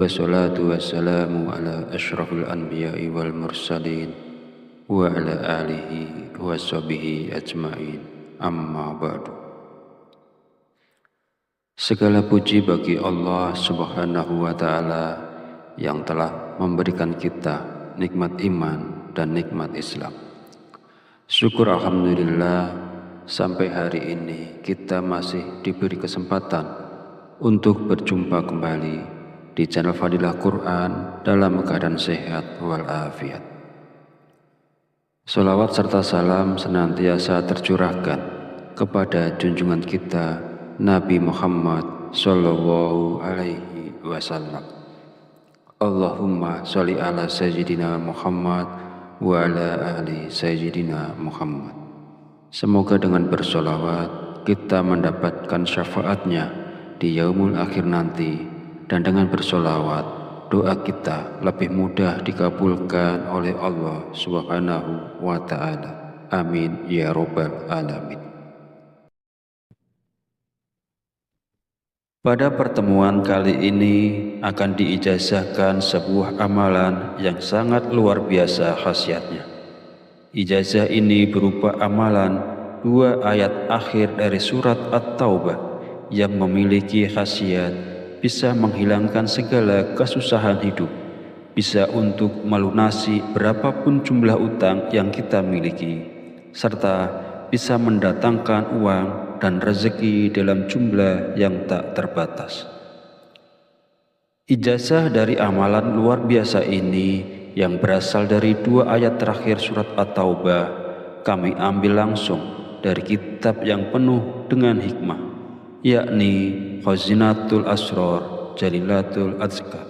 Wassalatu wassalamu ala ashrafil anbiya'i wal mursalin wa ala alihi wa sahbihi ajma'in, amma ba'du. Segala puji bagi Allah subhanahu wa ta'ala yang telah memberikan kita nikmat iman dan nikmat Islam. Syukur alhamdulillah sampai hari ini kita masih diberi kesempatan untuk berjumpa kembali di channel Fadilah Quran dalam keadaan sehat walafiat. Sholawat serta salam senantiasa tercurahkan kepada junjungan kita Nabi Muhammad Sallallahu Alaihi Wasallam. Allahumma sholli ala Sayyidina Muhammad wa ala ali Sayyidina Muhammad. Semoga dengan bersholawat kita mendapatkan syafaatnya di yaumul akhir nanti, dan dengan bersolawat doa kita lebih mudah dikabulkan oleh Allah Subhanahu wa ta'ala. Amin ya rabbal alamin. Pada pertemuan kali ini akan diijazahkan sebuah amalan yang sangat luar biasa khasiatnya. Ijazah ini berupa amalan 2 ayat akhir dari surat At-Taubah yang memiliki khasiat bisa menghilangkan segala kesusahan hidup, bisa untuk melunasi berapapun jumlah utang yang kita miliki, serta bisa mendatangkan uang dan rezeki dalam jumlah yang tak terbatas. Ijazah dari amalan luar biasa ini yang berasal dari 2 ayat terakhir surat At-Taubah kami ambil langsung dari kitab yang penuh dengan hikmah, yakni Khazinatul Asrar Jalilatul Azkar.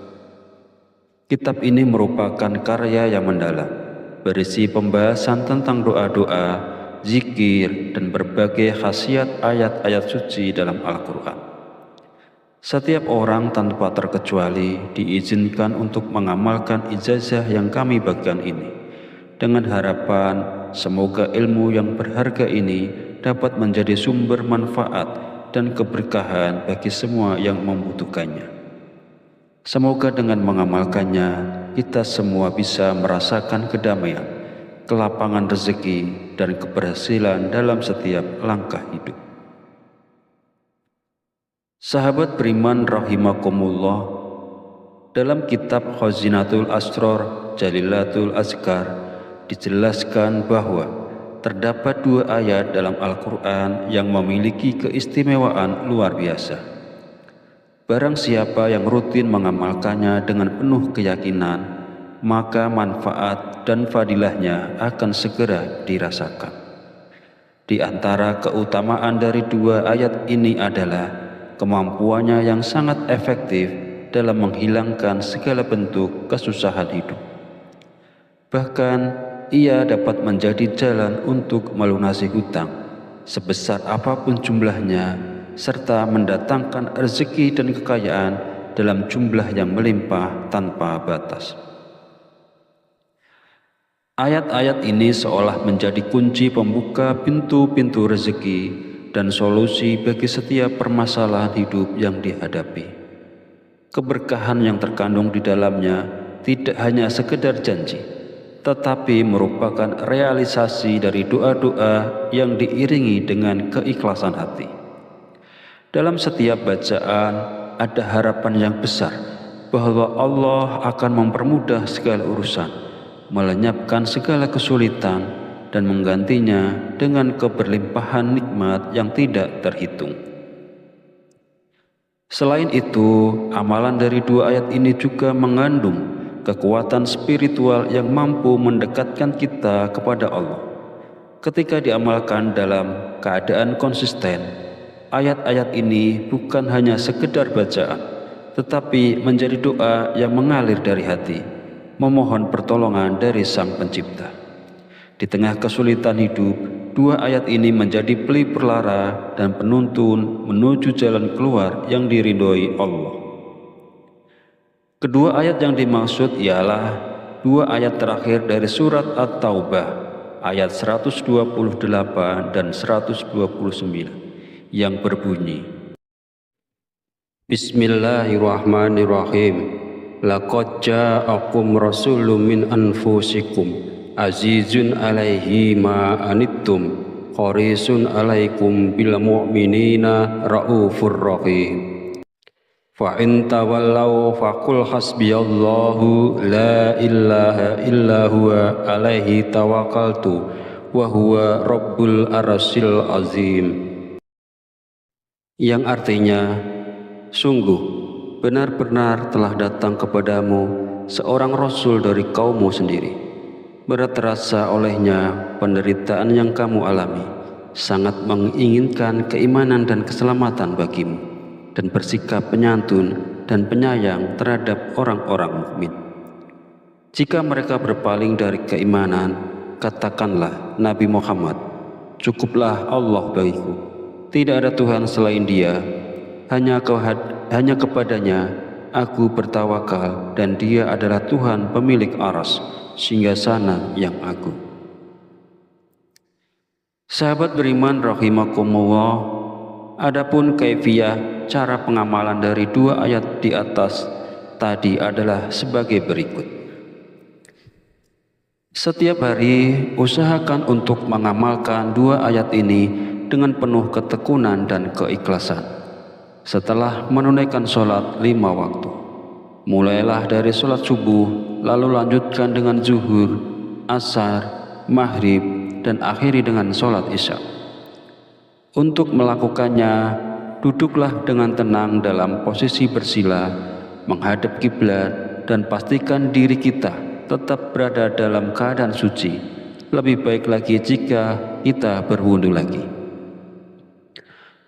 Kitab ini merupakan karya yang mendalam, berisi pembahasan tentang doa-doa, zikir, dan berbagai khasiat ayat-ayat suci dalam Al-Quran. Setiap orang tanpa terkecuali diizinkan untuk mengamalkan ijazah yang kami bagikan ini, dengan harapan semoga ilmu yang berharga ini dapat menjadi sumber manfaat dan keberkahan bagi semua yang membutuhkannya. Semoga dengan mengamalkannya kita semua bisa merasakan kedamaian, kelapangan rezeki, dan keberhasilan dalam setiap langkah hidup. Sahabat beriman rahimakumullah, dalam kitab Khazinatul Asrar Jalilatul Azkar dijelaskan bahwa terdapat 2 ayat dalam Al-Quran yang memiliki keistimewaan luar biasa. Barang siapa yang rutin mengamalkannya dengan penuh keyakinan, maka manfaat dan fadilahnya akan segera dirasakan. Di antara keutamaan dari 2 ayat ini adalah kemampuannya yang sangat efektif dalam menghilangkan segala bentuk kesusahan hidup. Bahkan ia dapat menjadi jalan untuk melunasi hutang sebesar apapun jumlahnya, serta mendatangkan rezeki dan kekayaan dalam jumlah yang melimpah tanpa batas. Ayat-ayat ini seolah menjadi kunci pembuka pintu-pintu rezeki dan solusi bagi setiap permasalahan hidup yang dihadapi. Keberkahan yang terkandung di dalamnya tidak hanya sekedar janji, tetapi merupakan realisasi dari doa-doa yang diiringi dengan keikhlasan hati. Dalam setiap bacaan ada harapan yang besar bahwa Allah akan mempermudah segala urusan, melenyapkan segala kesulitan, dan menggantinya dengan keberlimpahan nikmat yang tidak terhitung. Selain itu, amalan dari 2 ayat ini juga mengandung kekuatan spiritual yang mampu mendekatkan kita kepada Allah. Ketika diamalkan dalam keadaan konsisten, ayat-ayat ini bukan hanya sekedar bacaan, tetapi menjadi doa yang mengalir dari hati, memohon pertolongan dari Sang Pencipta. Di tengah kesulitan hidup, 2 ayat ini menjadi pelipur lara dan penuntun menuju jalan keluar yang diridhoi Allah. Kedua ayat yang dimaksud ialah 2 ayat terakhir dari surat At-Taubah, ayat 128 dan 129, yang berbunyi, Bismillahirrahmanirrahim. Laqad ja'akum rasulun min anfusikum azizun alaihi ma anittum harisun alaikum bil mu'minina raufur rahim. Fa in tawallaw faqul hasbiyallahu la ilaha illa huwa alaihi tawakkaltu wa huwa rabbul arsyil azim. Yang artinya, sungguh benar-benar telah datang kepadamu seorang rasul dari kaummu sendiri. Berat terasa olehnya penderitaan yang kamu alami, sangat menginginkan keimanan dan keselamatan bagimu, dan bersikap penyantun dan penyayang terhadap orang-orang mukmin. Jika mereka berpaling dari keimanan, katakanlah Nabi Muhammad, cukuplah Allah bagiku, tidak ada Tuhan selain Dia, hanya kepadanya aku bertawakal, dan Dia adalah Tuhan pemilik aras, singgasana yang agung. Sahabat beriman rahimakumullah, adapun kaifiyah cara pengamalan dari dua ayat di atas tadi adalah sebagai berikut. Setiap hari usahakan untuk mengamalkan dua ayat ini dengan penuh ketekunan dan keikhlasan. Setelah menunaikan sholat 5 waktu, mulailah dari sholat subuh, lalu lanjutkan dengan zuhur, asar, maghrib, dan akhiri dengan sholat isya. Untuk melakukannya, duduklah dengan tenang dalam posisi bersila, menghadap kiblat, dan pastikan diri kita tetap berada dalam keadaan suci. Lebih baik lagi jika kita berwudu lagi.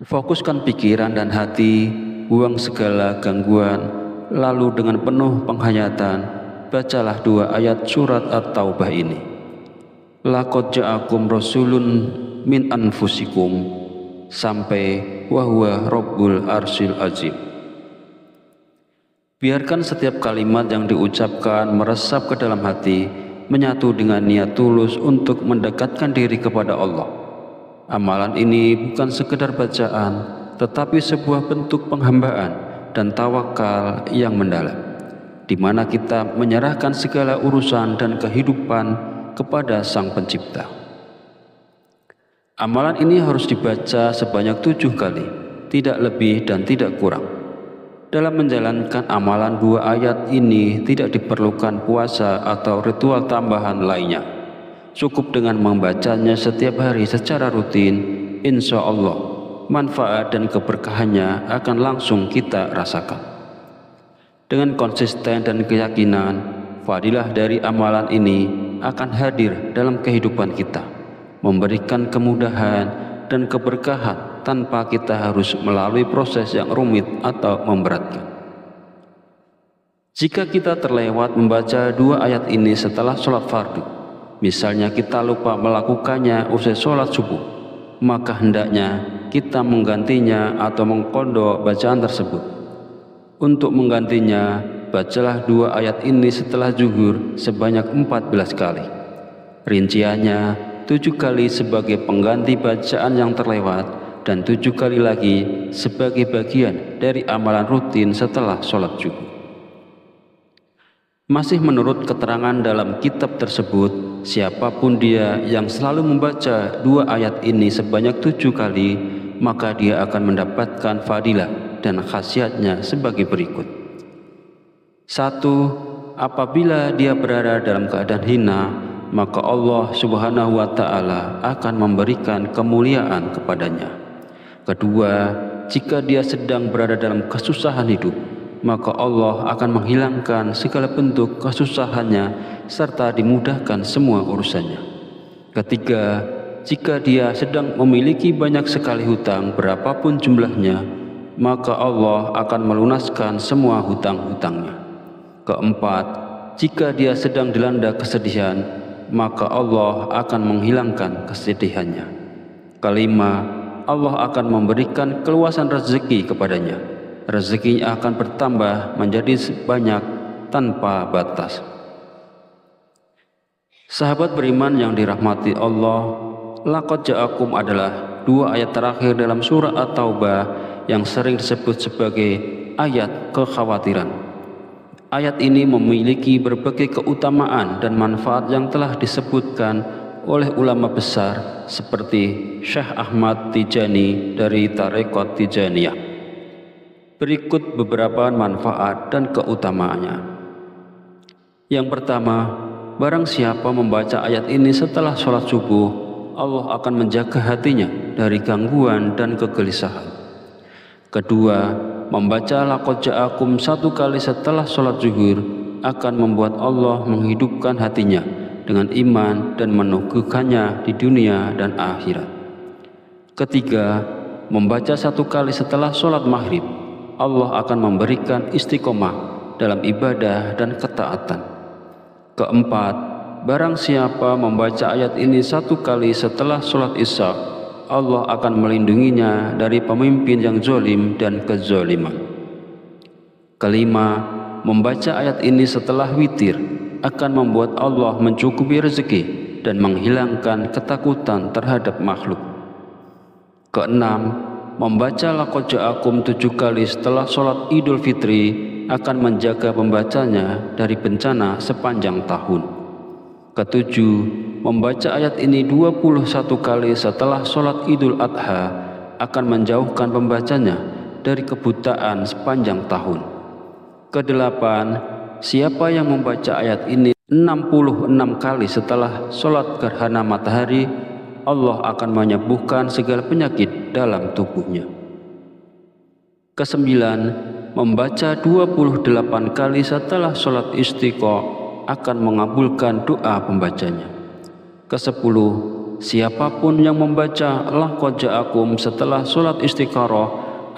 Fokuskan pikiran dan hati, buang segala gangguan, lalu dengan penuh penghayatan, bacalah dua ayat surat At-Taubah ini. Laqad ja'akum rasulun min anfusikum sampai wa huwa rabbul arsyil azim. Biarkan setiap kalimat yang diucapkan meresap ke dalam hati, menyatu dengan niat tulus untuk mendekatkan diri kepada Allah. Amalan ini bukan sekedar bacaan, tetapi sebuah bentuk penghambaan dan tawakal yang mendalam, di mana kita menyerahkan segala urusan dan kehidupan kepada Sang Pencipta. Amalan ini harus dibaca sebanyak 7 kali, tidak lebih dan tidak kurang. Dalam menjalankan amalan dua ayat ini tidak diperlukan puasa atau ritual tambahan lainnya. Cukup dengan membacanya setiap hari secara rutin, insya Allah manfaat dan keberkahannya akan langsung kita rasakan. Dengan konsisten dan keyakinan, fadilah dari amalan ini akan hadir dalam kehidupan kita, memberikan kemudahan dan keberkahan tanpa kita harus melalui proses yang rumit atau memberatkan. Jika kita terlewat membaca dua ayat ini setelah sholat fardu, misalnya kita lupa melakukannya usai sholat subuh, maka hendaknya kita menggantinya atau mengqadha bacaan tersebut. Untuk menggantinya, bacalah dua ayat ini setelah zuhur sebanyak 14 kali. Rinciannya, 7 kali sebagai pengganti bacaan yang terlewat dan 7 kali lagi sebagai bagian dari amalan rutin setelah sholat subuh. Masih menurut keterangan dalam kitab tersebut, siapapun dia yang selalu membaca dua ayat ini sebanyak 7 kali, maka dia akan mendapatkan fadilah dan khasiatnya sebagai berikut. 1. Apabila dia berada dalam keadaan hina, maka Allah Subhanahu wa Ta'ala akan memberikan kemuliaan kepadanya. Kedua, jika dia sedang berada dalam kesusahan hidup, maka Allah akan menghilangkan segala bentuk kesusahannya serta dimudahkan semua urusannya. Ketiga, jika dia sedang memiliki banyak sekali hutang berapapun jumlahnya, maka Allah akan melunaskan semua hutang-hutangnya. Keempat, jika dia sedang dilanda kesedihan, maka Allah akan menghilangkan kesedihannya. Kelima, Allah akan memberikan keluasan rezeki kepadanya. Rezekinya akan bertambah menjadi banyak tanpa batas. Sahabat beriman yang dirahmati Allah, laqad ja'akum adalah dua ayat terakhir dalam surah At-Taubah yang sering disebut sebagai ayat kekhawatiran. Ayat ini memiliki berbagai keutamaan dan manfaat yang telah disebutkan oleh ulama besar seperti Syekh Ahmad Tijani dari Tarekat Tijaniyah. Berikut beberapa manfaat dan keutamaannya. Yang pertama, barang siapa membaca ayat ini setelah sholat subuh, Allah akan menjaga hatinya dari gangguan dan kegelisahan. Kedua, membaca laqad ja'akum 1 kali setelah sholat zuhur akan membuat Allah menghidupkan hatinya dengan iman dan meneguhkannya di dunia dan akhirat. Ketiga, membaca 1 kali setelah sholat maghrib, Allah akan memberikan istiqomah dalam ibadah dan ketaatan. Keempat, barang siapa membaca ayat ini 1 kali setelah sholat isya, Allah akan melindunginya dari pemimpin yang zalim dan kezaliman. Kelima, membaca ayat ini setelah witir akan membuat Allah mencukupi rezeki dan menghilangkan ketakutan terhadap makhluk. Keenam, membaca laqad ja'akum 7 kali setelah sholat Idul Fitri akan menjaga pembacanya dari bencana sepanjang tahun. Ketujuh, membaca ayat ini 21 kali setelah sholat Idul Adha akan menjauhkan pembacanya dari kebutaan sepanjang tahun. Kedelapan, siapa yang membaca ayat ini 66 kali setelah sholat gerhana matahari, Allah akan menyembuhkan segala penyakit dalam tubuhnya. Kesembilan, membaca 28 kali setelah sholat istiqa akan mengabulkan doa pembacanya. Kesepuluh, siapapun yang membaca laqad ja'akum setelah sholat istikharah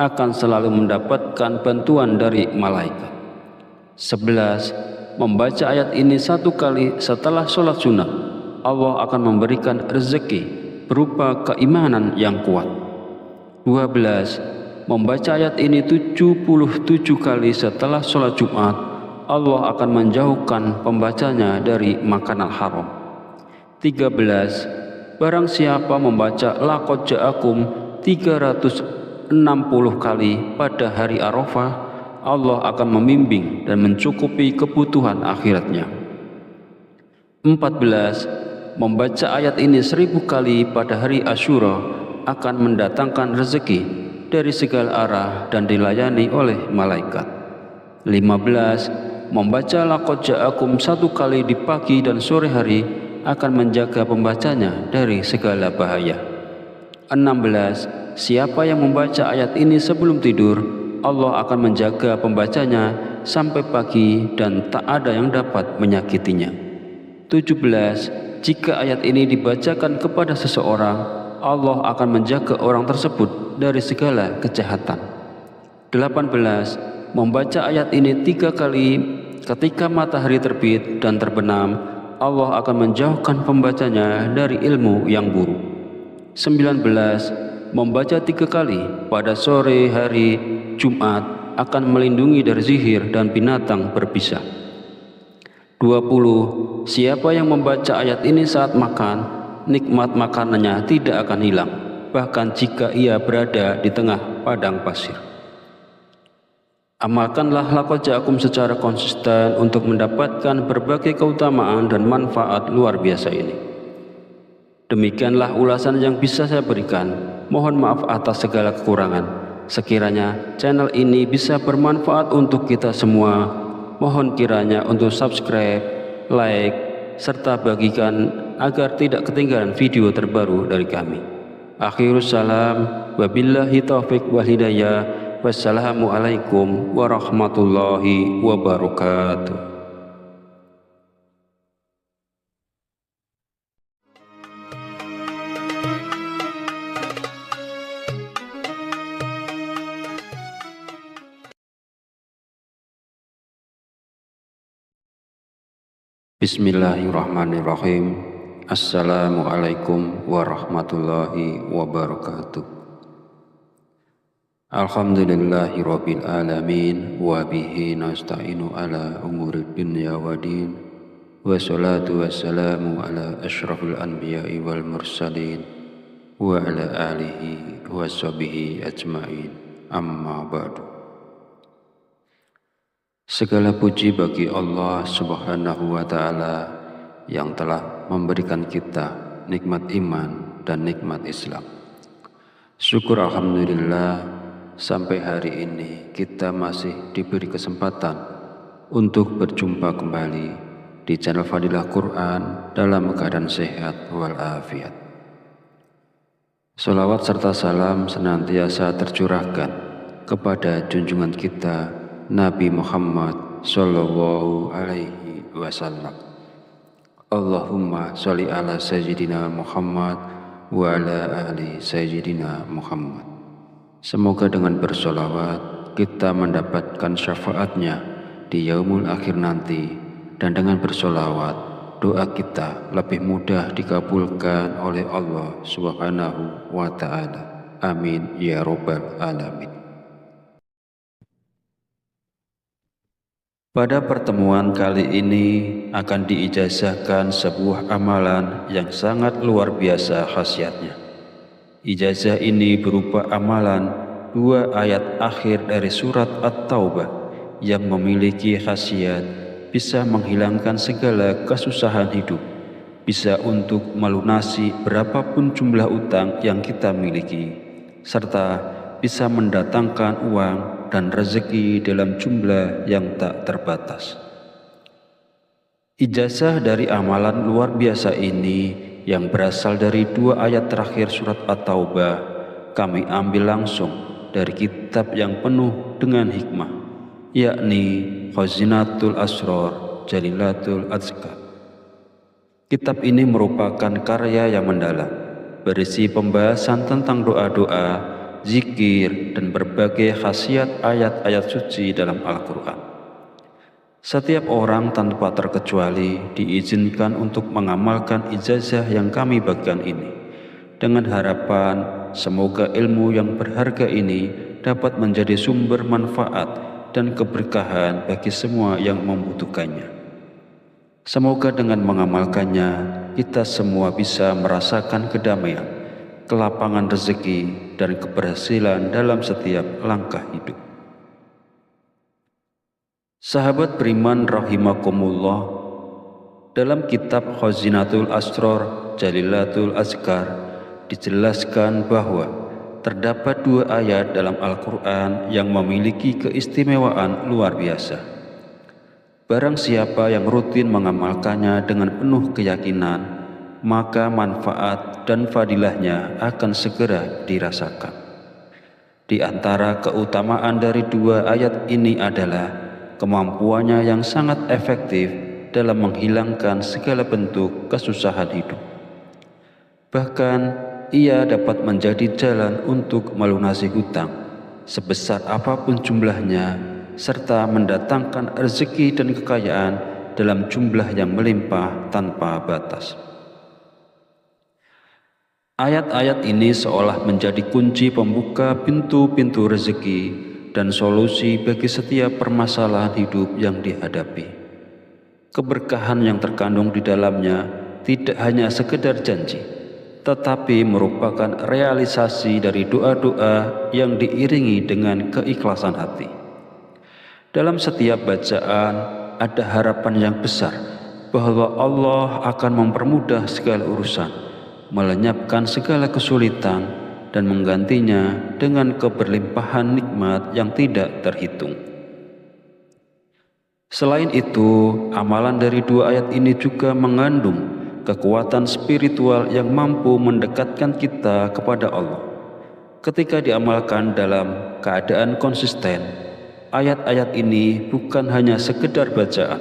akan selalu mendapatkan bantuan dari malaikat. 11, membaca ayat ini 1 kali setelah sholat sunnah, Allah akan memberikan rezeki berupa keimanan yang kuat. 12, membaca ayat ini 77 kali setelah sholat Jumat, Allah akan menjauhkan pembacanya dari makanan haram. 13, barang siapa membaca laqad ja'akum 360 kali pada hari Arafah, Allah akan membimbing dan mencukupi kebutuhan akhiratnya. 14, membaca ayat ini 1000 kali pada hari Asyura akan mendatangkan rezeki dari segala arah dan dilayani oleh malaikat. 15, membaca laqad ja'akum 1 kali di pagi dan sore hari akan menjaga pembacanya dari segala bahaya. 16, siapa yang membaca ayat ini sebelum tidur, Allah akan menjaga pembacanya sampai pagi dan tak ada yang dapat menyakitinya. 17, jika ayat ini dibacakan kepada seseorang, Allah akan menjaga orang tersebut dari segala kejahatan. 18, membaca ayat ini 3 kali ketika matahari terbit dan terbenam, Allah akan menjauhkan pembacanya dari ilmu yang buruk. 19, membaca 3 kali pada sore hari Jumat akan melindungi dari sihir dan binatang berbisa. 20, siapa yang membaca ayat ini saat makan, nikmat makanannya tidak akan hilang, bahkan jika ia berada di tengah padang pasir. Amalkanlah laqad ja'akum secara konsisten untuk mendapatkan berbagai keutamaan dan manfaat luar biasa ini. Demikianlah ulasan yang bisa saya berikan. Mohon maaf atas segala kekurangan. Sekiranya channel ini bisa bermanfaat untuk kita semua, mohon kiranya untuk subscribe, like, serta bagikan agar tidak ketinggalan video terbaru dari kami. Akhirus salam, wabillahi taufiq wal hidayah. Wassalamualaikum warahmatullahi wabarakatuh. Bismillahirrahmanirrahim. Assalamualaikum warahmatullahi wabarakatuh. Alhamdulillahi rabbil alamin wa bihi nasta'inu ala umurid dunya wa din wa salatu wassalamu ala asyrafil anbiya'i wal mursalin wa ala alihi wa sahbihi ajma'in, amma ba'du. Segala puji bagi Allah Subhanahu wa Ta'ala yang telah memberikan kita nikmat iman dan nikmat Islam. Syukur alhamdulillah, sampai hari ini kita masih diberi kesempatan untuk berjumpa kembali di channel Fadilah Quran dalam keadaan sehat walafiat. Salawat serta salam senantiasa tercurahkan kepada junjungan kita Nabi Muhammad Sallallahu Alaihi Wasallam. Allahumma sholli ala Sayyidina Muhammad wa ala ali Sayyidina Muhammad. Semoga dengan bersolawat kita mendapatkan syafaatnya di yaumul akhir nanti, dan dengan bersolawat doa kita lebih mudah dikabulkan oleh Allah Subhanahu wa Ta'ala. Amin ya Rabbal Alamin. Pada pertemuan kali ini akan diijazahkan sebuah amalan yang sangat luar biasa khasiatnya. Ijazah ini berupa amalan 2 ayat akhir dari surat At-Taubah yang memiliki khasiat bisa menghilangkan segala kesusahan hidup, bisa untuk melunasi berapapun jumlah utang yang kita miliki, serta bisa mendatangkan uang dan rezeki dalam jumlah yang tak terbatas. Ijazah dari amalan luar biasa ini yang berasal dari 2 ayat terakhir surat At-Taubah kami ambil langsung dari kitab yang penuh dengan hikmah, yakni Khazinatul Asrar Jalilatul Azkar. Kitab ini merupakan karya yang mendalam, berisi pembahasan tentang doa-doa, zikir, dan berbagai khasiat ayat-ayat suci dalam Al-Quran. Setiap orang tanpa terkecuali diizinkan untuk mengamalkan ijazah yang kami bagikan ini, dengan harapan semoga ilmu yang berharga ini dapat menjadi sumber manfaat dan keberkahan bagi semua yang membutuhkannya. Semoga dengan mengamalkannya kita semua bisa merasakan kedamaian, kelapangan rezeki, dan keberhasilan dalam setiap langkah hidup. Sahabat beriman rahimakumullah, dalam kitab Khazinatul Asrar Jalilatul Azkar dijelaskan bahwa terdapat 2 ayat dalam Al-Quran yang memiliki keistimewaan luar biasa. Barang siapa yang rutin mengamalkannya dengan penuh keyakinan, maka manfaat dan fadilahnya akan segera dirasakan. Di antara keutamaan dari 2 ayat ini adalah kemampuannya yang sangat efektif dalam menghilangkan segala bentuk kesusahan hidup. Bahkan ia dapat menjadi jalan untuk melunasi hutang sebesar apapun jumlahnya, serta mendatangkan rezeki dan kekayaan dalam jumlah yang melimpah tanpa batas. Ayat-ayat ini seolah menjadi kunci pembuka pintu-pintu rezeki dan solusi bagi setiap permasalahan hidup yang dihadapi. Keberkahan yang terkandung di dalamnya tidak hanya sekedar janji, tetapi merupakan realisasi dari doa-doa yang diiringi dengan keikhlasan hati. Dalam setiap bacaan ada harapan yang besar bahwa Allah akan mempermudah segala urusan, melenyapkan segala kesulitan, dan menggantinya dengan keberlimpahan nikmat yang tidak terhitung. Selain itu, amalan dari 2 ayat ini juga mengandung kekuatan spiritual yang mampu mendekatkan kita kepada Allah. Ketika diamalkan dalam keadaan konsisten, ayat-ayat ini bukan hanya sekedar bacaan,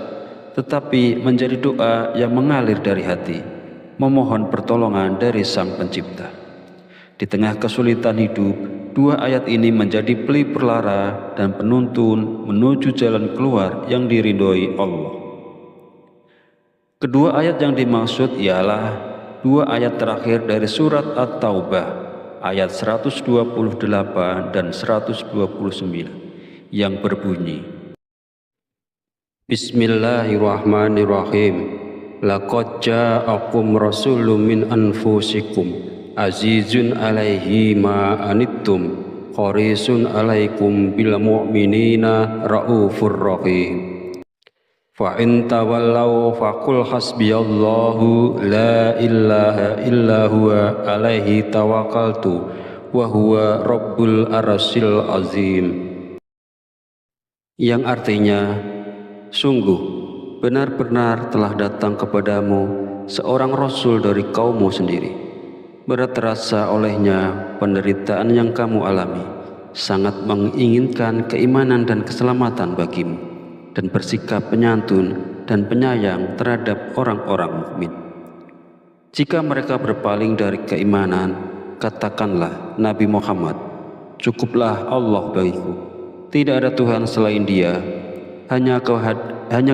tetapi menjadi doa yang mengalir dari hati, memohon pertolongan dari Sang Pencipta. Di tengah kesulitan hidup, 2 ayat ini menjadi pelipur lara dan penuntun menuju jalan keluar yang diridhoi Allah. Kedua ayat yang dimaksud ialah 2 ayat terakhir dari surat At-Taubah, ayat 128 dan 129, yang berbunyi, Bismillahirrahmanirrahim. Laqad ja'akum rasulun min anfusikum azizun alaihi ma anittum harisun 'alaikum bil mu'minina raufur rahim. Fa in tawallaw faqul hasbiyallahu la ilaha illa huwa alaihi tawakkaltu wa huwa rabbul arsyil azim. Yang artinya, sungguh benar-benar telah datang kepadamu seorang rasul dari kaummu sendiri. Berat terasa olehnya penderitaan yang kamu alami, sangat menginginkan keimanan dan keselamatan bagimu, dan bersikap penyantun dan penyayang terhadap orang-orang mukmin. Jika mereka berpaling dari keimanan, katakanlah Nabi Muhammad, cukuplah Allah bagiku, tidak ada Tuhan selain Dia, hanya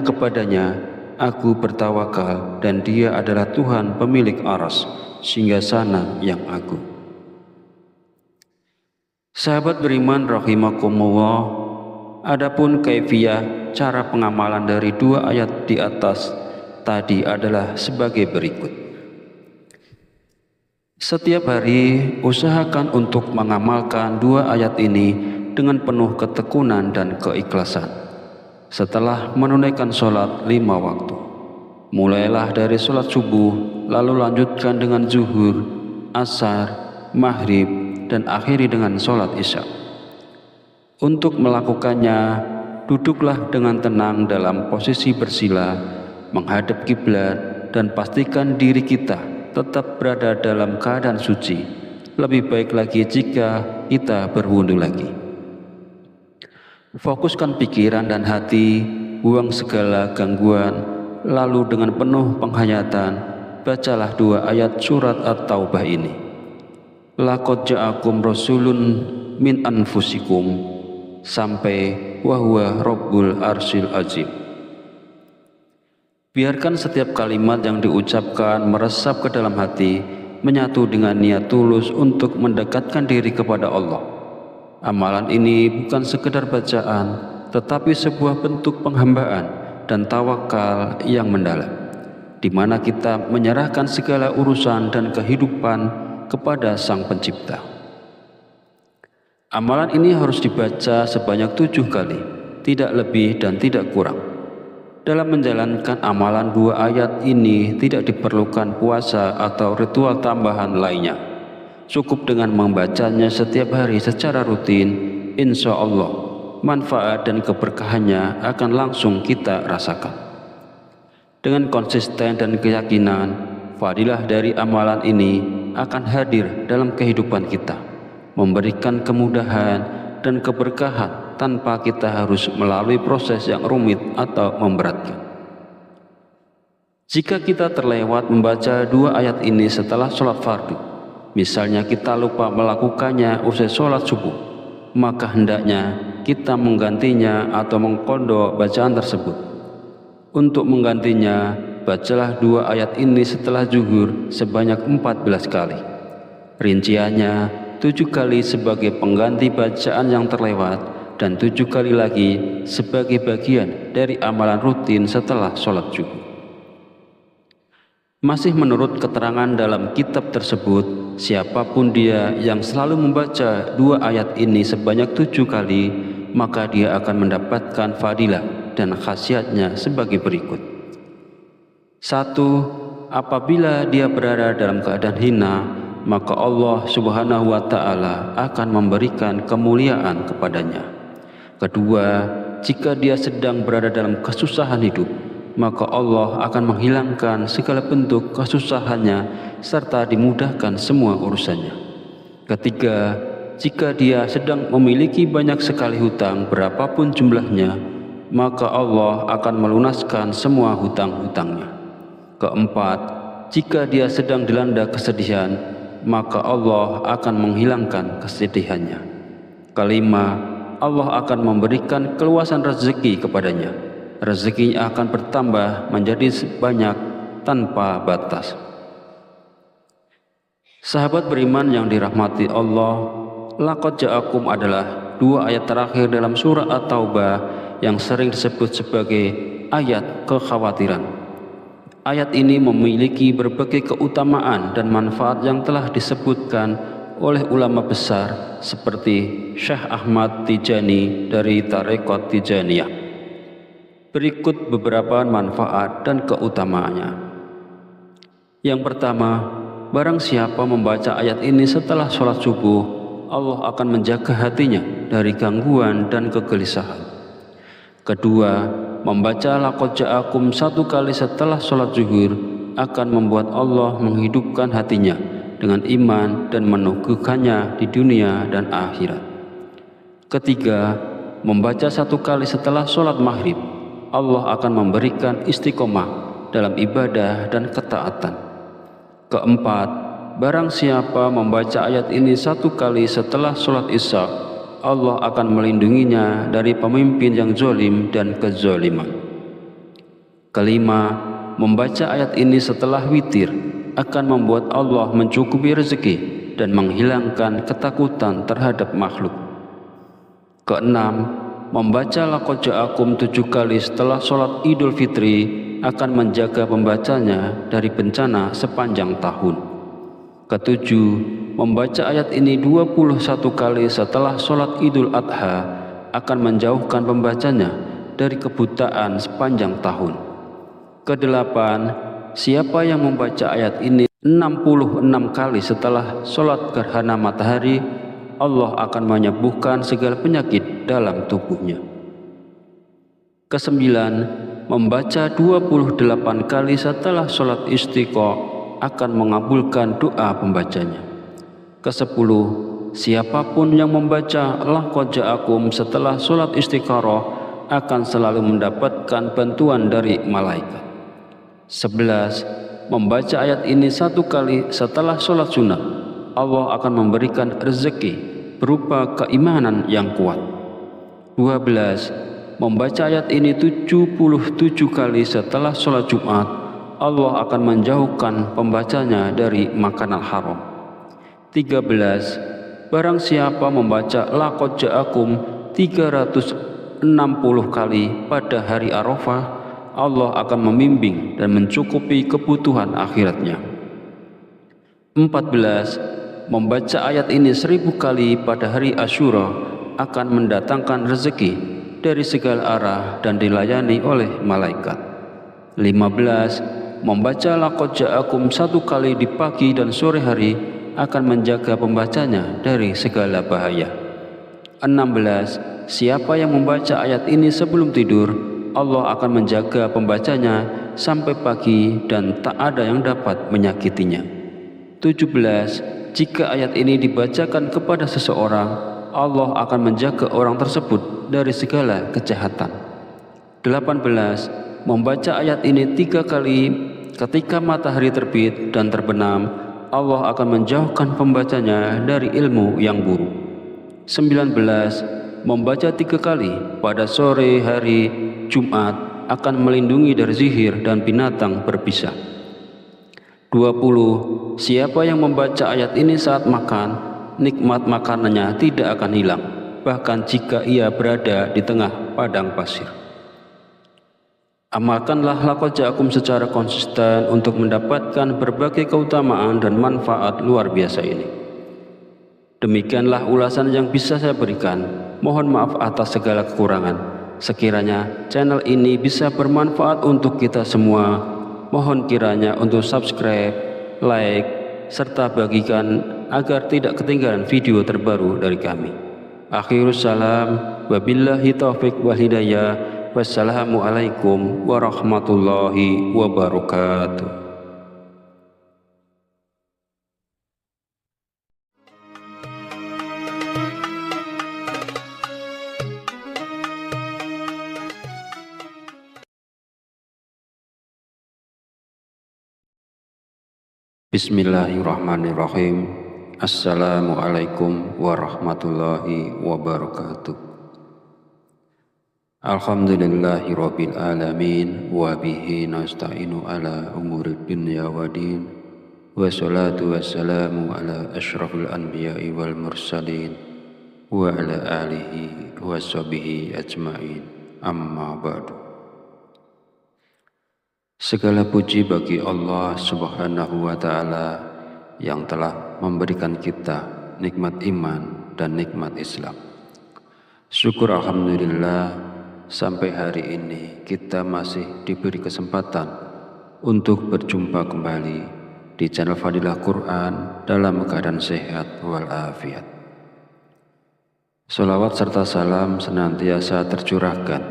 kepadanya aku bertawakal, dan Dia adalah Tuhan pemilik aras, singgasana yang agung. Sahabat beriman rahimakumullah, adapun kaifiyah cara pengamalan dari dua ayat di atas tadi adalah sebagai berikut. Setiap hari usahakan untuk mengamalkan dua ayat ini dengan penuh ketekunan dan keikhlasan. Setelah menunaikan sholat 5 waktu, mulailah dari sholat subuh, lalu lanjutkan dengan zuhur, asar, maghrib, dan akhiri dengan sholat isya. Untuk melakukannya, duduklah dengan tenang dalam posisi bersila, menghadap kiblat, dan pastikan diri kita tetap berada dalam keadaan suci. Lebih baik lagi jika kita berwudu lagi. Fokuskan pikiran dan hati, buang segala gangguan, lalu dengan penuh penghayatan, bacalah dua ayat surat At-Taubah ini. Laqad ja'akum rasulun min anfusikum, sampai wa huwa rabbul arsyil azim. Biarkan setiap kalimat yang diucapkan meresap ke dalam hati, menyatu dengan niat tulus untuk mendekatkan diri kepada Allah. Amalan ini bukan sekedar bacaan, tetapi sebuah bentuk penghambaan dan tawakal yang mendalam, di mana kita menyerahkan segala urusan dan kehidupan kepada Sang Pencipta. Amalan ini harus dibaca sebanyak 7 kali, tidak lebih dan tidak kurang. Dalam menjalankan amalan dua ayat ini tidak diperlukan puasa atau ritual tambahan lainnya. Cukup dengan membacanya setiap hari secara rutin, insya Allah manfaat dan keberkahannya akan langsung kita rasakan. Dengan konsisten dan keyakinan, fadilah dari amalan ini akan hadir dalam kehidupan kita, memberikan kemudahan dan keberkahan tanpa kita harus melalui proses yang rumit atau memberatkan. Jika kita terlewat membaca dua ayat ini setelah sholat fardu, misalnya kita lupa melakukannya usai sholat subuh, maka hendaknya kita menggantinya atau mengqadha bacaan tersebut. Untuk menggantinya, bacalah dua ayat ini setelah zuhur sebanyak 14 kali. Rinciannya 7 kali sebagai pengganti bacaan yang terlewat, dan 7 kali lagi sebagai bagian dari amalan rutin setelah sholat zuhur. Masih menurut keterangan dalam kitab tersebut, siapapun dia yang selalu membaca dua ayat ini sebanyak 7 kali, maka dia akan mendapatkan fadilah dan khasiatnya sebagai berikut. 1. Apabila dia berada dalam keadaan hina, maka Allah Subhanahu wa Ta'ala akan memberikan kemuliaan kepadanya. 2. Jika dia sedang berada dalam kesusahan hidup, maka Allah akan menghilangkan segala bentuk kesusahannya serta dimudahkan semua urusannya. 3. Jika dia sedang memiliki banyak sekali hutang berapapun jumlahnya, maka Allah akan melunaskan semua hutang-hutangnya. 4. Jika dia sedang dilanda kesedihan, maka Allah akan menghilangkan kesedihannya. 5. Allah akan memberikan keluasan rezeki kepadanya. Rezekinya akan bertambah menjadi banyak tanpa batas. Sahabat beriman yang dirahmati Allah, laqad ja'akum adalah dua ayat terakhir dalam surah At-Taubah yang sering disebut sebagai ayat kekhawatiran. Ayat ini memiliki berbagai keutamaan dan manfaat yang telah disebutkan oleh ulama besar seperti Syekh Ahmad Tijani dari Tarekat Tijaniyah. Berikut beberapa manfaat dan keutamaannya. Yang pertama, barang siapa membaca ayat ini setelah sholat subuh, Allah akan menjaga hatinya dari gangguan dan kegelisahan. Kedua, membaca laqad ja'akum 1 kali setelah sholat zuhur akan membuat Allah menghidupkan hatinya dengan iman dan meneguhkannya di dunia dan akhirat. Ketiga, membaca 1 kali setelah sholat maghrib, Allah akan memberikan istiqomah dalam ibadah dan ketaatan. Keempat, barang siapa membaca ayat ini 1 kali setelah sholat isya, Allah akan melindunginya dari pemimpin yang zalim dan kezaliman. Kelima, membaca ayat ini setelah witir akan membuat Allah mencukupi rezeki dan menghilangkan ketakutan terhadap makhluk. Keenam, membaca laqad ja'akum 7 kali setelah sholat Idul Fitri akan menjaga pembacanya dari bencana sepanjang tahun. Ketujuh, membaca ayat ini 21 kali setelah sholat Idul Adha akan menjauhkan pembacanya dari kebutaan sepanjang tahun. Kedelapan, siapa yang membaca ayat ini 66 kali setelah sholat gerhana matahari, Allah akan menyembuhkan segala penyakit dalam tubuhnya. Kesembilan, membaca 28 kali setelah sholat istiqa akan mengabulkan doa pembacanya. Kesepuluh, siapapun yang membaca laqad ja'akum setelah sholat istikharah akan selalu mendapatkan bantuan dari malaikat. 11, membaca ayat ini 1 kali setelah sholat sunnah, Allah akan memberikan rezeki berupa keimanan yang kuat. 12, membaca ayat ini 77 kali setelah sholat Jumat, Allah akan menjauhkan pembacanya dari makanan haram. 13, barang siapa membaca laqad ja'akum 360 kali pada hari Arafah, Allah akan membimbing dan mencukupi kebutuhan akhiratnya. 14, membaca ayat ini 1000 kali pada hari Asyura akan mendatangkan rezeki dari segala arah dan dilayani oleh malaikat. 15, membaca laqad ja'akum 1 kali di pagi dan sore hari akan menjaga pembacanya dari segala bahaya. 16, siapa yang membaca ayat ini sebelum tidur, Allah akan menjaga pembacanya sampai pagi dan tak ada yang dapat menyakitinya. 17, jika ayat ini dibacakan kepada seseorang, Allah akan menjaga orang tersebut dari segala kejahatan. 18, membaca ayat ini 3 kali ketika matahari terbit dan terbenam, Allah akan menjauhkan pembacanya dari ilmu yang buruk. 19, membaca 3 kali pada sore hari Jumat akan melindungi dari sihir dan binatang berbisa. 20, siapa yang membaca ayat ini saat makan, nikmat makanannya tidak akan hilang, bahkan jika ia berada di tengah padang pasir. Amalkanlah laqad ja'akum secara konsisten untuk mendapatkan berbagai keutamaan dan manfaat luar biasa ini. Demikianlah ulasan yang bisa saya berikan. Mohon maaf atas segala kekurangan. Sekiranya channel ini bisa bermanfaat untuk kita semua, mohon kiranya untuk subscribe, like, serta bagikan agar tidak ketinggalan video terbaru dari kami. Akhirus salam, wabillahi taufiq wal hidayah. Wassalamualaikum warahmatullahi wabarakatuh. Bismillahirrahmanirrahim. Assalamualaikum warahmatullahi wabarakatuh. Alhamdulillahi rabbil alamin, wa bihi nasta'inu ala umuri dunya wa din, wa salatu wassalamu ala ashrafil anbiya'i wal mursalin, wa ala alihi wa sahbihi ajma'in, amma ba'du. Segala puji bagi Allah subhanahu wa ta'ala yang telah memberikan kita nikmat iman dan nikmat Islam. Syukur alhamdulillah, sampai hari ini kita masih diberi kesempatan untuk berjumpa kembali di channel Fadilah Quran dalam keadaan sehat walafiat. Salawat serta salam senantiasa tercurahkan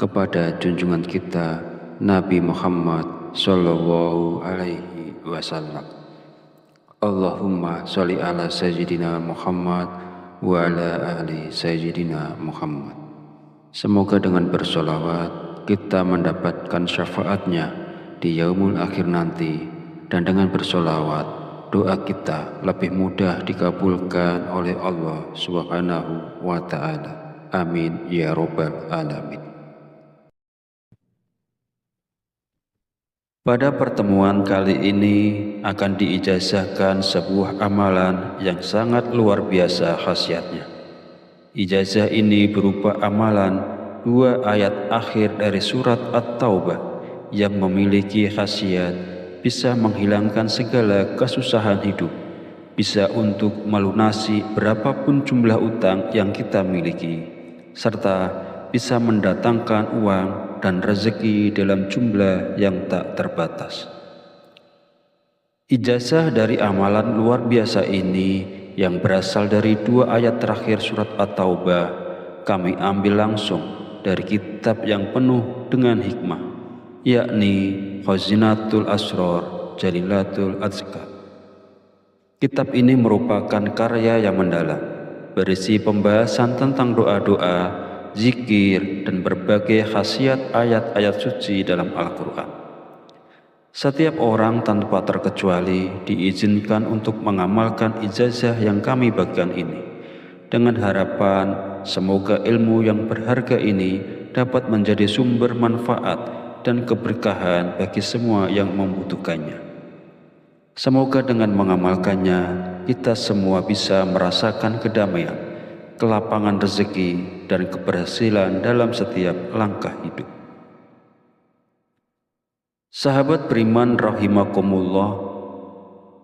kepada junjungan kita Nabi Muhammad Sallallahu Alaihi Wasallam. Allahumma sholli ala Sayyidina Muhammad wa ala ali Sayyidina Muhammad. Semoga dengan bersolawat kita mendapatkan syafaatnya di yaumul akhir nanti, dan dengan bersolawat doa kita lebih mudah dikabulkan oleh Allah Subhanahu wa ta'ala. Amin ya rabbal alamin. Pada pertemuan kali ini akan diijazahkan sebuah amalan yang sangat luar biasa khasiatnya. Ijazah ini berupa amalan 2 ayat akhir dari surat At-Taubah yang memiliki khasiat bisa menghilangkan segala kesusahan hidup, bisa untuk melunasi berapapun jumlah utang yang kita miliki, serta bisa mendatangkan uang dan rezeki dalam jumlah yang tak terbatas. Ijazah dari amalan luar biasa ini yang berasal dari 2 ayat terakhir surat At-Taubah kami ambil langsung dari kitab yang penuh dengan hikmah, yakni Khazinatul Asrar Jalilatul Azkar. Kitab ini merupakan karya yang mendalam, berisi pembahasan tentang doa-doa, zikir, dan berbagai khasiat ayat-ayat suci dalam Al-Quran. Setiap orang tanpa terkecuali diizinkan untuk mengamalkan ijazah yang kami bagikan ini, dengan harapan semoga ilmu yang berharga ini dapat menjadi sumber manfaat dan keberkahan bagi semua yang membutuhkannya. Semoga dengan mengamalkannya kita semua bisa merasakan kedamaian, kelapangan rezeki, dan keberhasilan dalam setiap langkah hidup. Sahabat beriman rahimakumullah,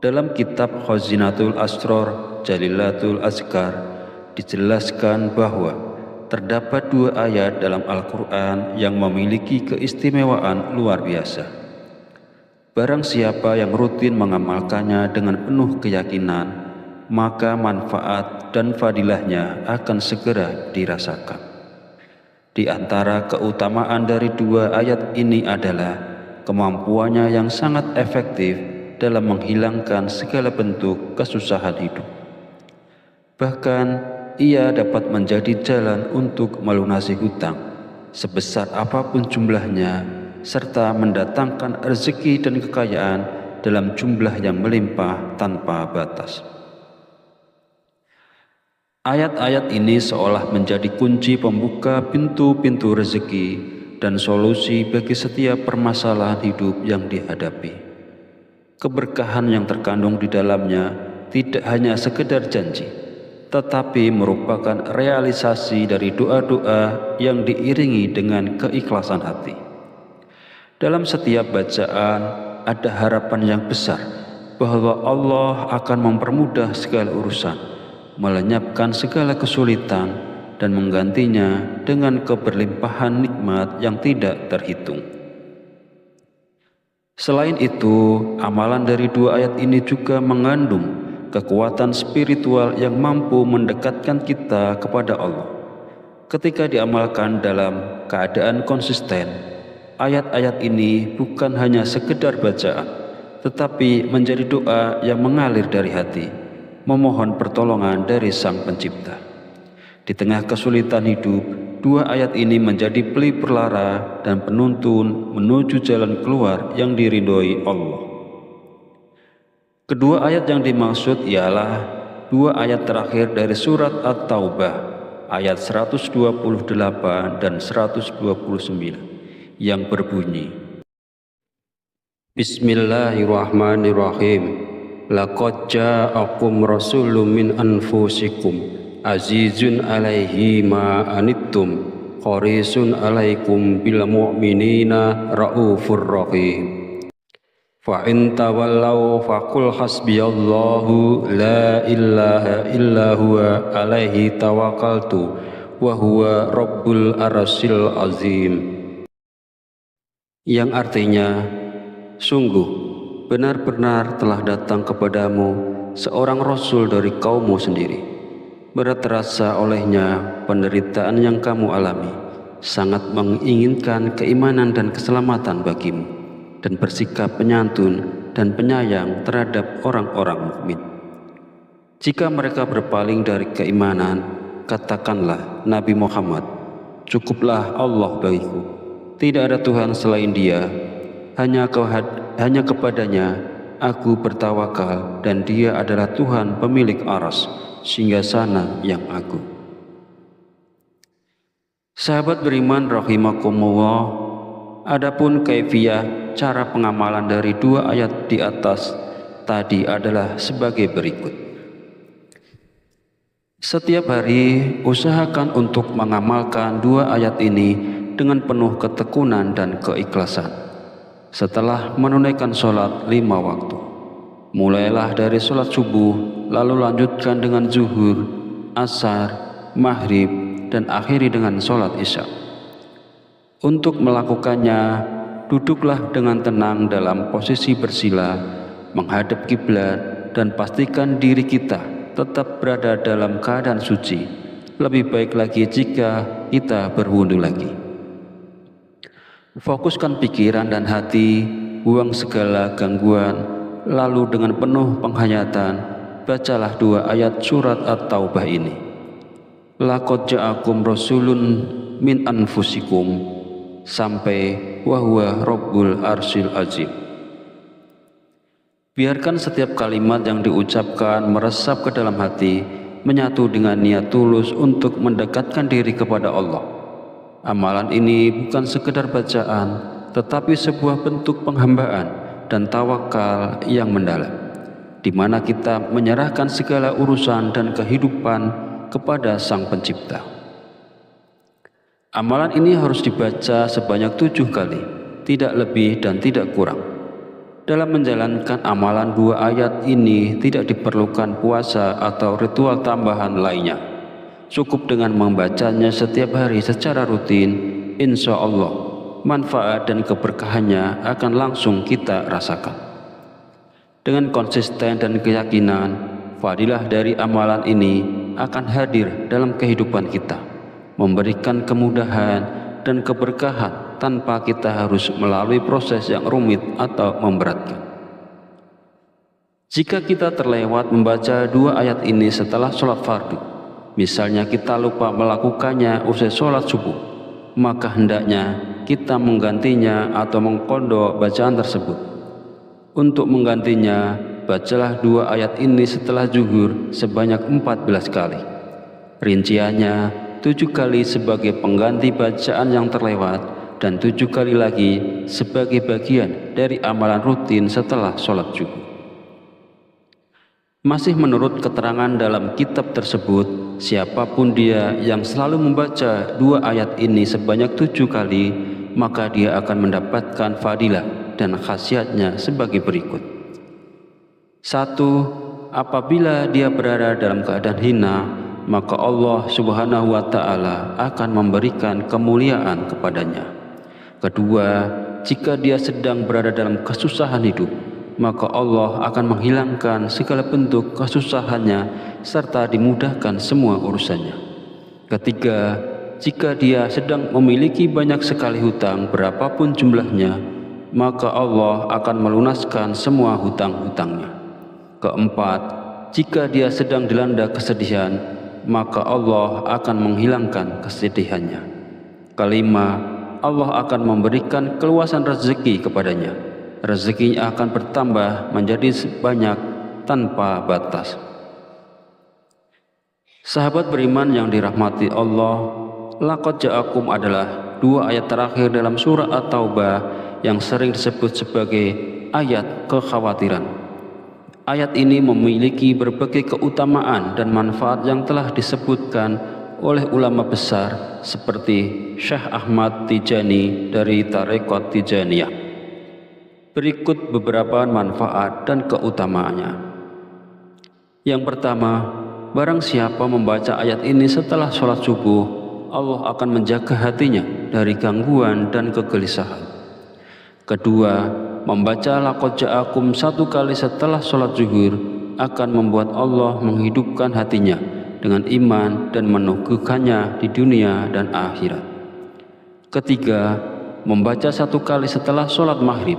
dalam kitab Khazinatul Asrar Jalilatul Azkar dijelaskan bahwa terdapat 2 ayat dalam Al-Quran yang memiliki keistimewaan luar biasa. Barang siapa yang rutin mengamalkannya dengan penuh keyakinan, maka manfaat dan fadilahnya akan segera dirasakan. Di antara keutamaan dari 2 ayat ini adalah kemampuannya yang sangat efektif dalam menghilangkan segala bentuk kesusahan hidup. Bahkan ia dapat menjadi jalan untuk melunasi hutang sebesar apapun jumlahnya, serta mendatangkan rezeki dan kekayaan dalam jumlah yang melimpah tanpa batas. Ayat-ayat ini seolah menjadi kunci pembuka pintu-pintu rezeki dan solusi bagi setiap permasalahan hidup yang dihadapi. Keberkahan yang terkandung di dalamnya tidak hanya sekedar janji, tetapi merupakan realisasi dari doa-doa yang diiringi dengan keikhlasan hati. Dalam setiap bacaan ada harapan yang besar bahwa Allah akan mempermudah segala urusan, melenyapkan segala kesulitan, dan menggantinya dengan keberlimpahan nikmat yang tidak terhitung. Selain itu, amalan dari 2 ayat ini juga mengandung kekuatan spiritual yang mampu mendekatkan kita kepada Allah. Ketika diamalkan dalam keadaan konsisten, ayat-ayat ini bukan hanya sekedar bacaan, tetapi menjadi doa yang mengalir dari hati, memohon pertolongan dari Sang Pencipta. Di tengah kesulitan hidup, 2 ayat ini menjadi pelipur lara dan penuntun menuju jalan keluar yang diridhoi Allah. Kedua ayat yang dimaksud ialah 2 ayat terakhir dari surat At-Taubah, ayat 128 dan 129. Yang berbunyi, Bismillahirrahmanirrahim. Laqad ja'akum rasulun min anfusikum azizun alaihi ma anittum harisun alaikum bil mu'minina raufur rahim. Fa in tawallaw faqul hasbiyallahu la ilaha illa huwa alaihi tawakkaltu wa huwa rabbul arsyil azim. Yang artinya, sungguh benar-benar telah datang kepadamu seorang rasul dari kaummu sendiri. Berat terasa olehnya penderitaan yang kamu alami, sangat menginginkan keimanan dan keselamatan bagimu, dan bersikap penyantun dan penyayang terhadap orang-orang mukmin. Jika mereka berpaling dari keimanan, katakanlah Nabi Muhammad, cukuplah Allah bagiku, tidak ada Tuhan selain Dia, hanya kepadanya aku bertawakal, dan Dia adalah Tuhan pemilik aras, singgasana yang agung. Sahabat beriman rahimakumullah, adapun kaifiyah cara pengamalan dari dua ayat di atas tadi adalah sebagai berikut. Setiap hari usahakan untuk mengamalkan dua ayat ini dengan penuh ketekunan dan keikhlasan. Setelah menunaikan sholat 5 waktu, mulailah dari sholat subuh, lalu lanjutkan dengan zuhur, asar, maghrib, dan akhiri dengan sholat isya. Untuk melakukannya, duduklah dengan tenang dalam posisi bersila, menghadap kiblat, dan pastikan diri kita tetap berada dalam keadaan suci. Lebih baik lagi jika kita berwudu lagi. Fokuskan pikiran dan hati, buang segala gangguan, lalu dengan penuh penghayatan, bacalah dua ayat surat At-Taubah ini. Laqad ja'akum rasulun min anfusikum, sampai wa huwa rabbul arsyil azim. Biarkan setiap kalimat yang diucapkan meresap ke dalam hati, menyatu dengan niat tulus untuk mendekatkan diri kepada Allah. Amalan ini bukan sekedar bacaan, tetapi sebuah bentuk penghambaan dan tawakal yang mendalam, di mana kita menyerahkan segala urusan dan kehidupan kepada Sang Pencipta. Amalan ini harus dibaca sebanyak 7 kali, tidak lebih dan tidak kurang. Dalam menjalankan amalan dua ayat ini tidak diperlukan puasa atau ritual tambahan lainnya. Cukup dengan membacanya setiap hari secara rutin, insya Allah manfaat dan keberkahannya akan langsung kita rasakan. Dengan konsisten dan keyakinan, fadilah dari amalan ini akan hadir dalam kehidupan kita, memberikan kemudahan dan keberkahan tanpa kita harus melalui proses yang rumit atau memberatkan. Jika kita terlewat membaca dua ayat ini setelah sholat fardu, misalnya kita lupa melakukannya usai sholat subuh, maka hendaknya kita menggantinya atau mengqadha bacaan tersebut. Untuk menggantinya, bacalah dua ayat ini setelah zuhur sebanyak 14 kali. Rinciannya 7 kali sebagai pengganti bacaan yang terlewat dan 7 kali lagi sebagai bagian dari amalan rutin setelah sholat zuhur. Masih menurut keterangan dalam kitab tersebut, siapapun dia yang selalu membaca dua ayat ini sebanyak 7 kali, maka dia akan mendapatkan fadilah dan khasiatnya sebagai berikut. 1. Apabila dia berada dalam keadaan hina, maka Allah Subhanahu wa Ta'ala akan memberikan kemuliaan kepadanya. 2. Jika dia sedang berada dalam kesusahan hidup, maka Allah akan menghilangkan segala bentuk kesusahannya serta dimudahkan semua urusannya. 3. Jika dia sedang memiliki banyak sekali hutang berapapun jumlahnya, maka Allah akan melunaskan semua hutang-hutangnya. 4. Jika dia sedang dilanda kesedihan, maka Allah akan menghilangkan kesedihannya. 5. Allah akan memberikan keluasan rezeki kepadanya. Rezekinya akan bertambah menjadi banyak tanpa batas. Sahabat beriman yang dirahmati Allah, laqad ja'akum adalah dua ayat terakhir dalam surah At-Taubah yang sering disebut sebagai ayat kekhawatiran. Ayat ini memiliki berbagai keutamaan dan manfaat yang telah disebutkan oleh ulama besar seperti Syekh Ahmad Tijani dari Tarekat Tijaniyah. Berikut beberapa manfaat dan keutamaannya. Yang pertama, barang siapa membaca ayat ini setelah sholat subuh, Allah akan menjaga hatinya dari gangguan dan kegelisahan. Kedua, membaca laqad ja'akum 1 kali setelah sholat zuhur akan membuat Allah menghidupkan hatinya dengan iman dan meneguhkannya di dunia dan akhirat. Ketiga, membaca 1 kali setelah sholat maghrib,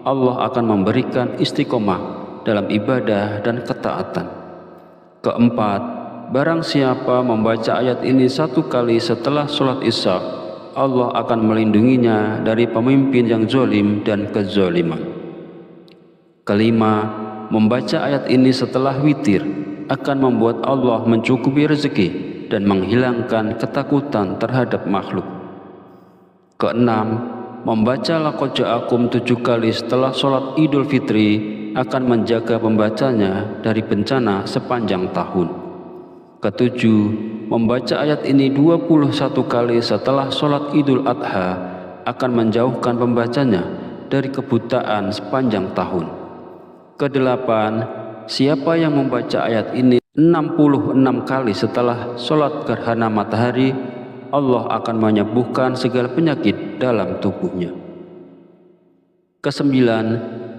Allah akan memberikan istiqomah dalam ibadah dan ketaatan. Keempat, barang siapa membaca ayat ini 1 kali setelah sholat isya, Allah akan melindunginya dari pemimpin yang zalim dan kezaliman. Kelima, membaca ayat ini setelah witir akan membuat Allah mencukupi rezeki dan menghilangkan ketakutan terhadap makhluk. Keenam, membaca laqad ja'akum 7 kali setelah sholat Idul Fitri akan menjaga pembacanya dari bencana sepanjang tahun. Ketujuh, membaca ayat ini 21 kali setelah sholat Idul Adha akan menjauhkan pembacanya dari kebutaan sepanjang tahun. Kedelapan, siapa yang membaca ayat ini 66 kali setelah sholat gerhana matahari, Allah akan menyembuhkan segala penyakit dalam tubuhnya. Kesembilan,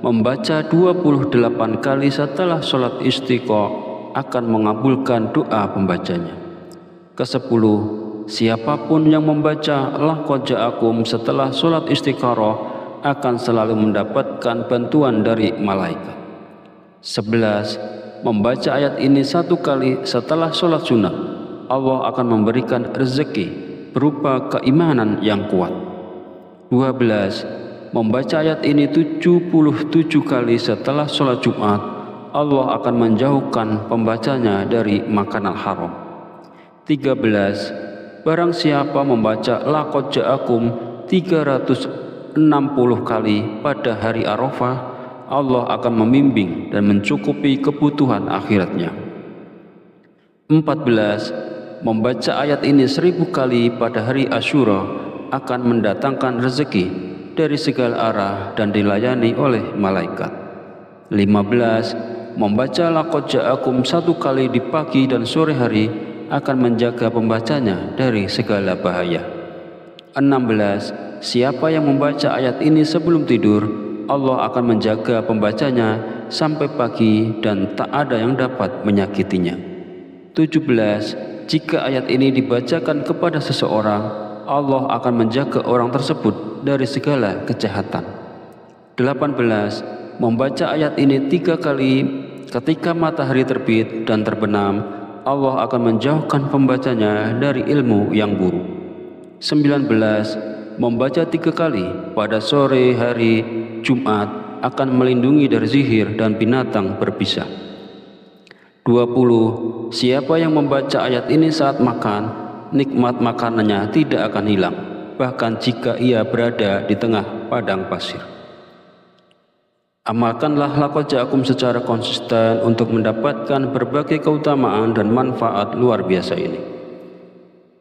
membaca 28 kali setelah sholat istiqo akan mengabulkan doa pembacanya. Kesepuluh, siapapun yang membaca laqad ja'akum setelah sholat istikharah akan selalu mendapatkan bantuan dari malaikat. 11, membaca ayat ini 1 kali setelah sholat sunnah, Allah akan memberikan rezeki berupa keimanan yang kuat. 12, membaca ayat ini 77 kali setelah sholat Jumat, Allah akan menjauhkan pembacanya dari makanan haram. 13, barang siapa membaca laqad ja'akum 360 kali pada hari Arafah, Allah akan membimbing dan mencukupi kebutuhan akhiratnya. 14, membaca ayat ini 1000 kali pada hari Asyura akan mendatangkan rezeki dari segala arah dan dilayani oleh malaikat. 15, membaca laqad ja'akum 1 kali di pagi dan sore hari akan menjaga pembacanya dari segala bahaya. 16, siapa yang membaca ayat ini sebelum tidur, Allah akan menjaga pembacanya sampai pagi dan tak ada yang dapat menyakitinya. 17, jika ayat ini dibacakan kepada seseorang, Allah akan menjaga orang tersebut dari segala kejahatan. 18, membaca ayat ini 3 kali ketika matahari terbit dan terbenam, Allah akan menjauhkan pembacanya dari ilmu yang buruk. 19, membaca 3 kali pada sore hari Jumat akan melindungi dari sihir dan binatang berbisa. 20, siapa yang membaca ayat ini saat makan, nikmat makanannya tidak akan hilang, bahkan jika ia berada di tengah padang pasir. Amalkanlah laqad ja'akum secara konsisten untuk mendapatkan berbagai keutamaan dan manfaat luar biasa ini.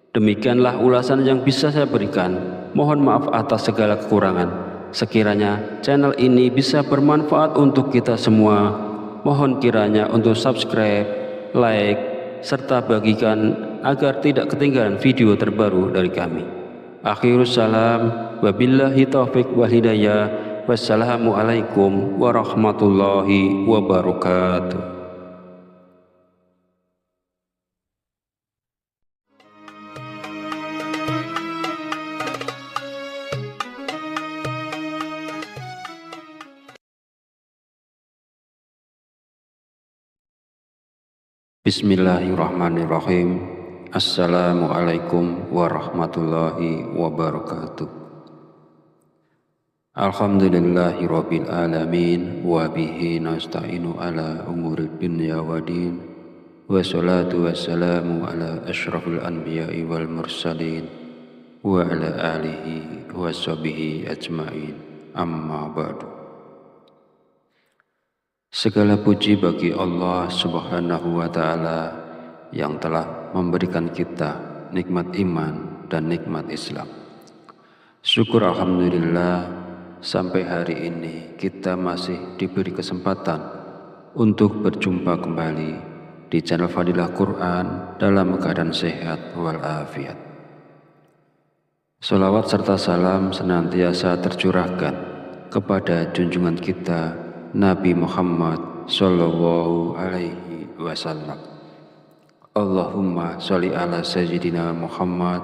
Demikianlah ulasan yang bisa saya berikan. Mohon maaf atas segala kekurangan. Sekiranya channel ini bisa bermanfaat untuk kita semua, mohon kiranya untuk subscribe, like, serta bagikan agar tidak ketinggalan video terbaru dari kami. Akhirus salam, wabillahi taufiq wal hidayah. Wassalamualaikum warahmatullahi wabarakatuh. Bismillahirrahmanirrahim. Assalamualaikum warahmatullahi wabarakatuh. Alhamdulillahi rabbil alamin wa bihi nasta'inu ala umuri dunya wa din, wa salatu wassalamu ala asyrafil anbiya'i wal mursalin wa ala alihi wa sahbihi ajma'in, amma ba'du. Segala puji bagi Allah subhanahu wa ta'ala yang telah memberikan kita nikmat iman dan nikmat Islam. Syukur alhamdulillah sampai hari ini kita masih diberi kesempatan untuk berjumpa kembali di channel Fadilah Quran dalam keadaan sehat walafiat. Sholawat serta salam senantiasa tercurahkan kepada junjungan kita Nabi Muhammad Sallallahu Alaihi Wasallam. Allahumma sholli ala Sayyidina Muhammad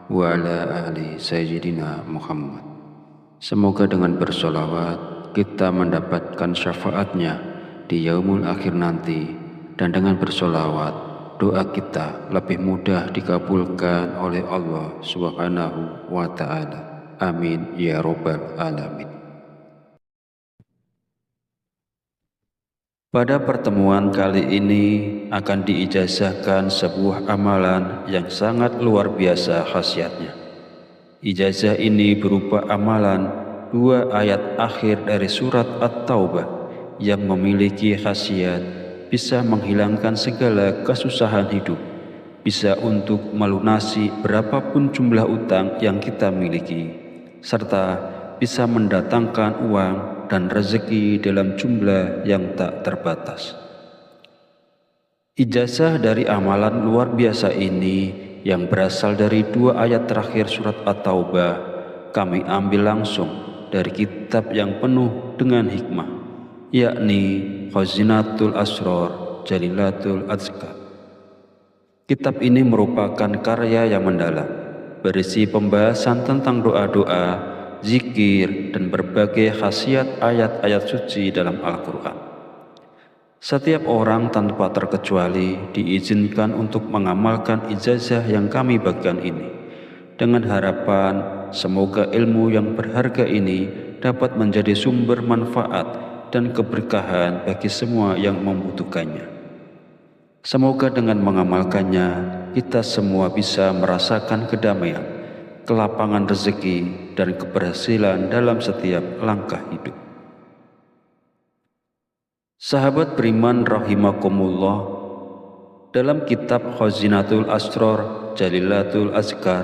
wa ala ali Sayyidina Muhammad. Semoga dengan bersolawat kita mendapatkan syafaatnya di yaumul akhir nanti, dan dengan bersolawat doa kita lebih mudah dikabulkan oleh Allah Subhanahu wa Ta'ala. Amin ya Rabbal Alamin. Pada pertemuan kali ini akan diijazahkan sebuah amalan yang sangat luar biasa khasiatnya. Ijazah ini berupa amalan 2 ayat akhir dari surat At-Taubah yang memiliki khasiat bisa menghilangkan segala kesusahan hidup, bisa untuk melunasi berapapun jumlah utang yang kita miliki, serta bisa mendatangkan uang dan rezeki dalam jumlah yang tak terbatas. Ijazah dari amalan luar biasa ini yang berasal dari 2 ayat terakhir surat At-Taubah kami ambil langsung dari kitab yang penuh dengan hikmah, yakni Khazinatul Asrar Jalilatul Azkar. Kitab ini merupakan karya yang mendalam, berisi pembahasan tentang doa-doa, zikir, dan berbagai khasiat ayat-ayat suci dalam Al-Quran. Setiap orang tanpa terkecuali diizinkan untuk mengamalkan ijazah yang kami bagikan ini, dengan harapan semoga ilmu yang berharga ini dapat menjadi sumber manfaat dan keberkahan bagi semua yang membutuhkannya. Semoga dengan mengamalkannya kita semua bisa merasakan kedamaian, kelapangan rezeki, dan keberhasilan dalam setiap langkah hidup. Sahabat beriman rahimakumullah, dalam kitab Khazinatul Asrar Jalilatul Azkar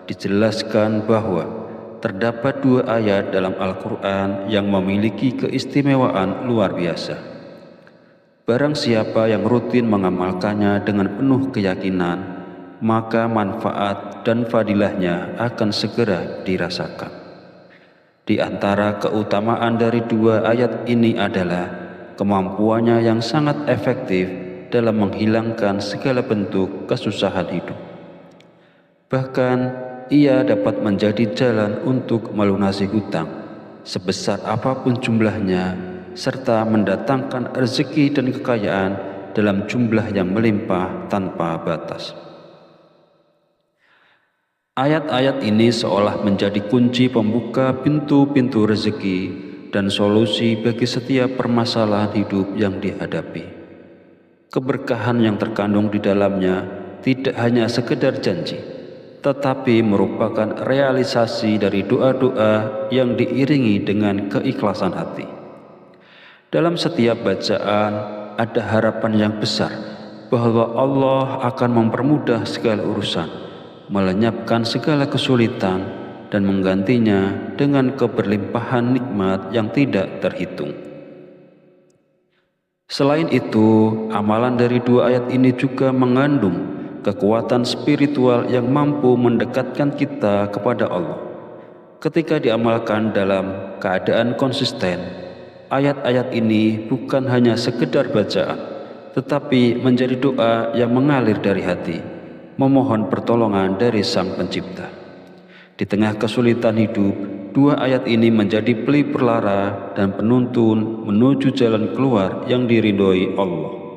dijelaskan bahwa terdapat 2 ayat dalam Al-Quran yang memiliki keistimewaan luar biasa. Barang siapa yang rutin mengamalkannya dengan penuh keyakinan, maka manfaat dan fadilahnya akan segera dirasakan. Di antara keutamaan dari 2 ayat ini adalah kemampuannya yang sangat efektif dalam menghilangkan segala bentuk kesusahan hidup. Bahkan ia dapat menjadi jalan untuk melunasi hutang sebesar apapun jumlahnya, serta mendatangkan rezeki dan kekayaan dalam jumlah yang melimpah tanpa batas. Ayat-ayat ini seolah menjadi kunci pembuka pintu-pintu rezeki dan solusi bagi setiap permasalahan hidup yang dihadapi. Keberkahan yang terkandung di dalamnya tidak hanya sekedar janji, tetapi merupakan realisasi dari doa-doa yang diiringi dengan keikhlasan hati. Dalam setiap bacaan ada harapan yang besar bahwa Allah akan mempermudah segala urusan, melenyapkan segala kesulitan, dan menggantinya dengan keberlimpahan nikmat yang tidak terhitung. Selain itu, amalan dari 2 ayat ini juga mengandung kekuatan spiritual yang mampu mendekatkan kita kepada Allah. Ketika diamalkan dalam keadaan konsisten, ayat-ayat ini bukan hanya sekedar bacaan, tetapi menjadi doa yang mengalir dari hati, memohon pertolongan dari Sang Pencipta. Di tengah kesulitan hidup, 2 ayat ini menjadi pelipur lara dan penuntun menuju jalan keluar yang diridhoi Allah.